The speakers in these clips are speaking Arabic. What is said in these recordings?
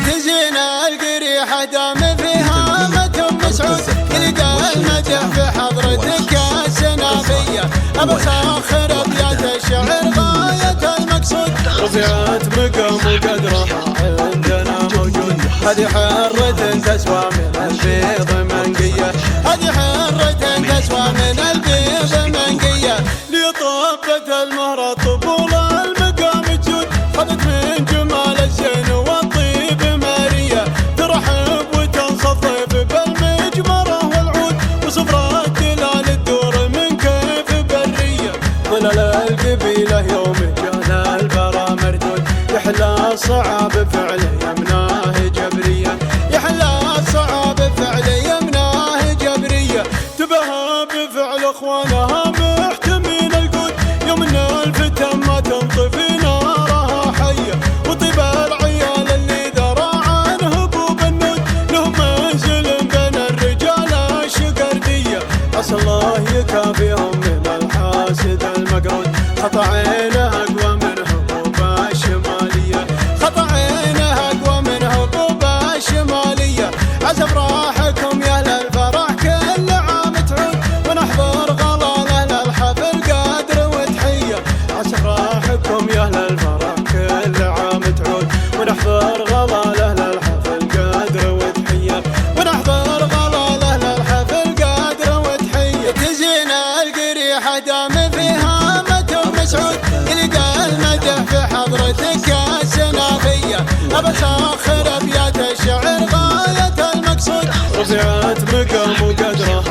تجينا القريحة دام فيها متن مسعود، يلقى المدح في حضرتك السنافية، أبو ساخر أبيات الشعر غاية المقصود، رفعت مقام وقدرها عندنا موجود، هذه حرة تسوى من البيض منقية، هذه حرة تسوى من البيض منقية، لطبة المهرة طبول المقام تجود، خذت من جمال الزين والطيب مارية، ترحب وتنصطف بالمجمرة والعود، وصفرة دلال الدور من كيف برية، ظلال القبيلة يوم جال البرا مردود، يحلى الصعاب فعله يمناه جبرية، يحلى الصعاب فعله يمناه جبرية، تبهى بفعل اخوانها محتمين القود، يوم ان الفتن ما تنطفي نارها حية، وطيب العيال اللي درى عنه ابو بنود، له منزل بين الرجال الشقردية، عسى الله يكافيهم من الحاسد المقرود، خطا عينه اقوى من هبوب الشمالية، خطا عينه اقوى من هبوب الشمالية، عسى افراحكم يا اهل الفرح كل عام تعود، ونحضر غلاله للحفل قدر وتحية، عسى افراحكم يا اهل الفرح كل عام تعود، ونحضر غلاله للحفل قدر وتحية، ونحضر غلاله للحفل قدر وتحية، تزينا القريحة دام فيها متن مسعود، يلقى المدح في حضرتك السنافية، أبا ساخر أبيات الشعر غاية المقصود، رفعت مقام وقدرها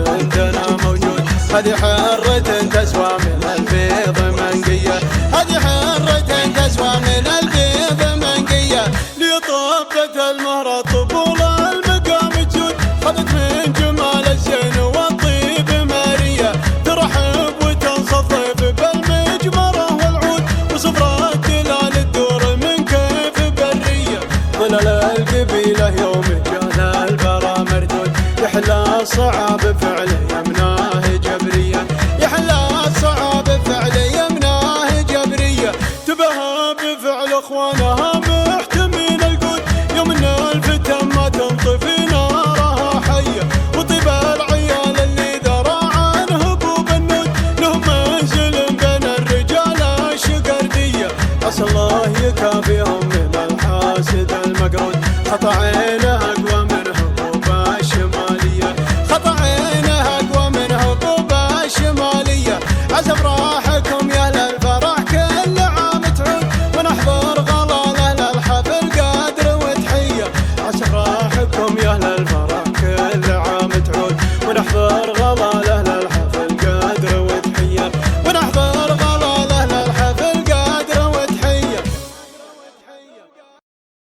عندنا موجود، هذه حرة تسوى من البيض منقية، هذه حرة تسوى من البيض منقية، لطبة المهرة طبول المقام تجود، خذت من جمال الزين والطيب مارية، ترحب وتنصطف بالمجمرة والعود، وصفرة دلال الدور من كيف برية، ظلال القبيلة يوم جال البرا مردود، يحلى الصعاب فعله يمناه جبرية، يحلى الصعاب فعله يمناه جبرية، تبهى بفعل اخوانها محتمين القود، يوم ان الفتن ما تنطفي نارها حية، وطيب العيال اللي درى عنه ابو بنود، له منزل بين الرجال الشقردية، عسى الله يكافيهم من الحاسد المقرود، خطا عينه